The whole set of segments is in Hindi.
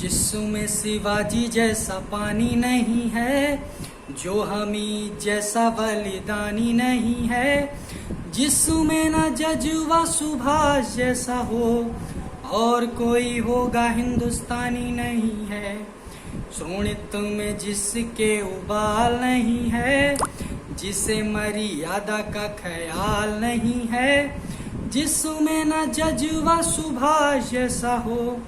जिसमें शिवाजी जैसा पानी नहीं है, जो हमी जैसा बलिदानी नहीं है, जिसमें न जजुआ सुभाष जैसा हो और कोई होगा हिंदुस्तानी नहीं है। सुनित में जिसके उबाल नहीं है, जिसे मर्यादा का ख्याल नहीं है, जिसमें न जजुआ सुभाष जैसा हो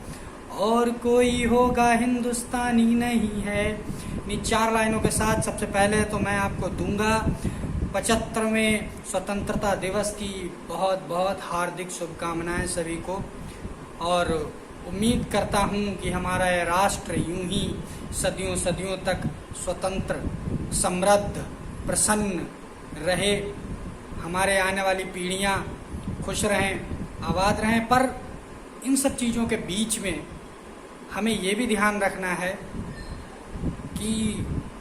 और कोई होगा हिंदुस्तानी नहीं है। इन 4 लाइनों के साथ सबसे पहले तो मैं आपको दूंगा 75वें स्वतंत्रता दिवस की बहुत बहुत हार्दिक शुभकामनाएं सभी को, और उम्मीद करता हूं कि हमारा यह राष्ट्र यूं ही सदियों सदियों तक स्वतंत्र, समृद्ध, प्रसन्न रहे, हमारे आने वाली पीढ़ियां खुश रहें, आबाद रहें। पर इन सब चीज़ों के बीच में हमें ये भी ध्यान रखना है कि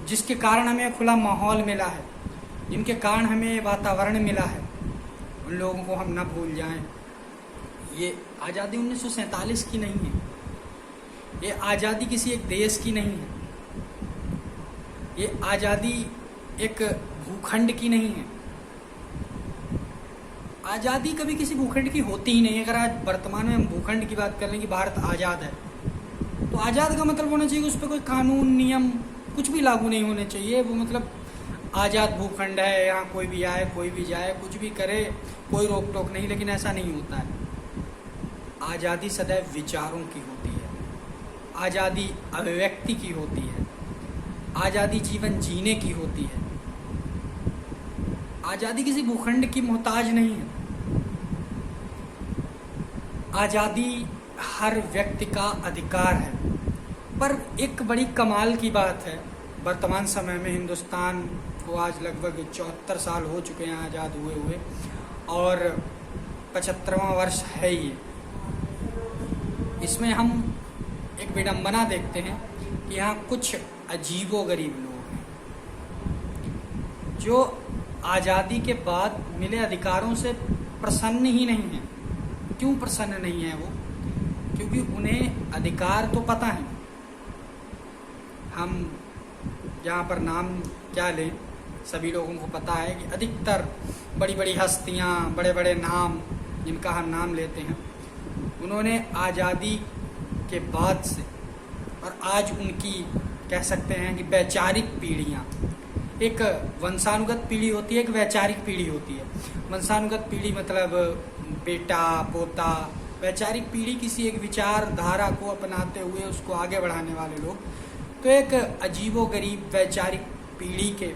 जिसके कारण हमें खुला माहौल मिला है, जिनके कारण हमें वातावरण मिला है, उन लोगों को हम न भूल जाएं। ये आज़ादी 1947 की नहीं है, ये आज़ादी किसी एक देश की नहीं है, ये आज़ादी एक भूखंड की नहीं है। आज़ादी कभी किसी भूखंड की होती ही नहीं। अगर आज वर्तमान में हम भूखंड की बात कर लें कि भारत आज़ाद है, तो आज़ाद का मतलब होना चाहिए उस पर कोई कानून नियम कुछ भी लागू नहीं होने चाहिए। वो मतलब आज़ाद भूखंड है, यहाँ कोई भी आए कोई भी जाए कुछ भी करे, कोई रोक टोक नहीं। लेकिन ऐसा नहीं होता है। आज़ादी सदैव विचारों की होती है, आज़ादी अभिव्यक्ति की होती है, आज़ादी जीवन जीने की होती है। आज़ादी किसी भूखंड की मोहताज नहीं है। आज़ादी हर व्यक्ति का अधिकार है। पर एक बड़ी कमाल की बात है, वर्तमान समय में हिंदुस्तान को आज लगभग 74 साल हो चुके हैं आज़ाद हुए और 75वां वर्ष है ये। इसमें हम एक विडंबना देखते हैं कि यहाँ कुछ अजीबोगरीब लोग हैं जो आज़ादी के बाद मिले अधिकारों से प्रसन्न ही नहीं हैं। क्यों प्रसन्न नहीं है वो? क्योंकि उन्हें अधिकार तो पता है। हम यहाँ पर नाम क्या लें, सभी लोगों को पता है कि अधिकतर बड़ी बड़ी हस्तियाँ, बड़े बड़े नाम जिनका हम नाम लेते हैं, उन्होंने आज़ादी के बाद से और आज उनकी कह सकते हैं कि वैचारिक पीढ़ियाँ, एक वंशानुगत पीढ़ी होती है, एक वैचारिक पीढ़ी होती है। वंशानुगत पीढ़ी मतलब बेटा पोता, वैचारिक पीढ़ी किसी एक विचारधारा को अपनाते हुए उसको आगे बढ़ाने वाले लोग। तो एक अजीबोगरीब वैचारिक पीढ़ी के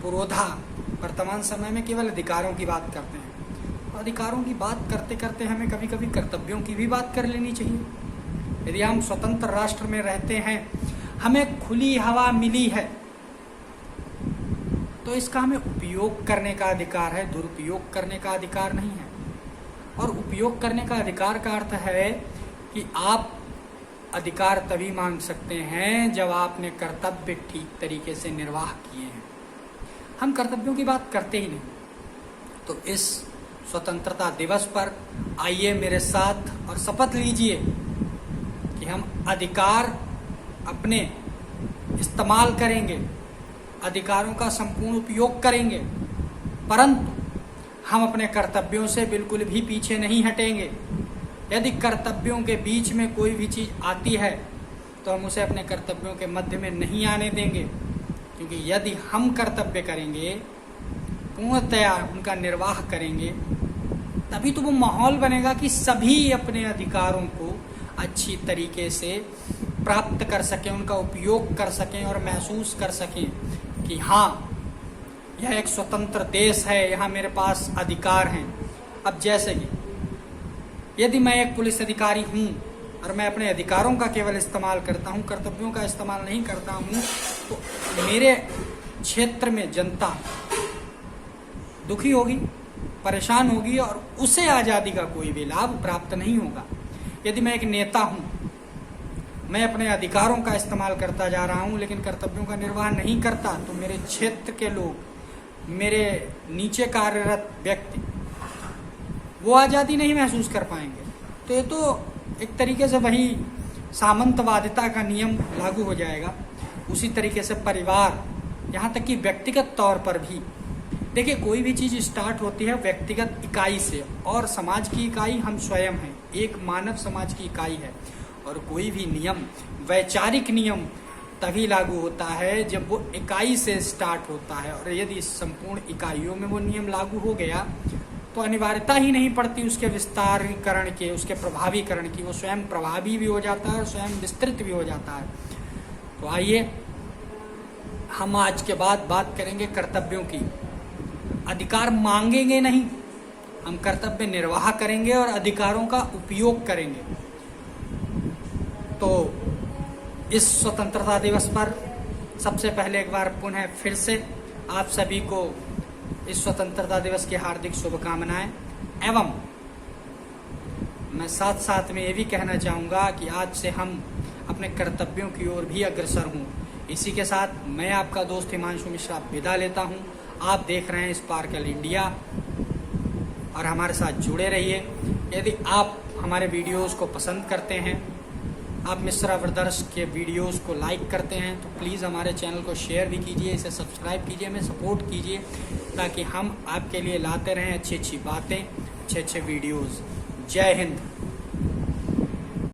पुरोधा वर्तमान समय में केवल अधिकारों की बात करते हैं। अधिकारों की बात करते करते हमें कभी कभी कर्तव्यों की भी बात कर लेनी चाहिए। यदि हम स्वतंत्र राष्ट्र में रहते हैं, हमें खुली हवा मिली है, तो इसका हमें उपयोग करने का अधिकार है, दुरुपयोग करने का अधिकार नहीं है। और उपयोग करने का अधिकार का अर्थ है कि आप अधिकार तभी मांग सकते हैं जब आपने कर्तव्य ठीक तरीके से निर्वाह किए हैं। हम कर्तव्यों की बात करते ही नहीं। तो इस स्वतंत्रता दिवस पर आइए मेरे साथ और शपथ लीजिए कि हम अधिकार अपने इस्तेमाल करेंगे, अधिकारों का संपूर्ण उपयोग करेंगे, परंतु हम अपने कर्तव्यों से बिल्कुल भी पीछे नहीं हटेंगे। यदि कर्तव्यों के बीच में कोई भी चीज़ आती है तो हम उसे अपने कर्तव्यों के मध्य में नहीं आने देंगे, क्योंकि यदि हम कर्तव्य करेंगे, पूर्णतया उनका निर्वाह करेंगे, तभी तो वो माहौल बनेगा कि सभी अपने अधिकारों को अच्छी तरीके से प्राप्त कर सकें, उनका उपयोग कर सकें और महसूस कर सकें कि हाँ, यह एक स्वतंत्र देश है, यहाँ मेरे पास अधिकार हैं। अब जैसे कि यदि मैं एक पुलिस अधिकारी हूँ और मैं अपने अधिकारों का केवल इस्तेमाल करता हूँ, कर्तव्यों का इस्तेमाल नहीं करता हूँ, तो मेरे क्षेत्र में जनता दुखी होगी, परेशान होगी और उसे आज़ादी का कोई भी लाभ प्राप्त नहीं होगा। यदि मैं एक नेता हूँ, मैं अपने अधिकारों का इस्तेमाल करता जा रहा हूँ लेकिन कर्तव्यों का निर्वाह नहीं करता, तो मेरे क्षेत्र के लोग, मेरे नीचे कार्यरत व्यक्ति, वो आज़ादी नहीं महसूस कर पाएंगे। तो ये तो एक तरीके से वही सामंतवादिता का नियम लागू हो जाएगा, उसी तरीके से परिवार, यहाँ तक कि व्यक्तिगत तौर पर भी। देखिए, कोई भी चीज़ स्टार्ट होती है व्यक्तिगत इकाई से, और समाज की इकाई हम स्वयं हैं, एक मानव समाज की इकाई है। और कोई भी नियम, वैचारिक नियम तभी लागू होता है जब वो इकाई से स्टार्ट होता है, और यदि संपूर्ण इकाइयों में वो नियम लागू हो गया तो अनिवार्यता ही नहीं पड़ती उसके विस्तारीकरण के, उसके प्रभावीकरण की। वो स्वयं प्रभावी भी हो जाता है और स्वयं विस्तृत भी हो जाता है। तो आइए हम आज के बाद बात करेंगे कर्तव्यों की। अधिकार मांगेंगे नहीं, हम कर्तव्य निर्वाह करेंगे और अधिकारों का उपयोग करेंगे। तो इस स्वतंत्रता दिवस पर सबसे पहले एक बार पुनः फिर से आप सभी को इस स्वतंत्रता दिवस की हार्दिक शुभकामनाएं। एवं मैं साथ साथ में ये भी कहना चाहूँगा कि आज से हम अपने कर्तव्यों की ओर भी अग्रसर हूँ। इसी के साथ मैं आपका दोस्त हिमांशु मिश्रा विदा लेता हूँ। आप देख रहे हैं स्पार्कल इंडिया और हमारे साथ जुड़े रहिए। यदि आप हमारे वीडियोस को पसंद करते हैं, आप मिश्रा ब्रदर्स के वीडियोस को लाइक करते हैं, तो प्लीज़ हमारे चैनल को शेयर भी कीजिए, इसे सब्सक्राइब कीजिए, हमें सपोर्ट कीजिए, ताकि हम आपके लिए लाते रहें अच्छी अच्छी बातें, अच्छे अच्छे वीडियोस। जय हिंद।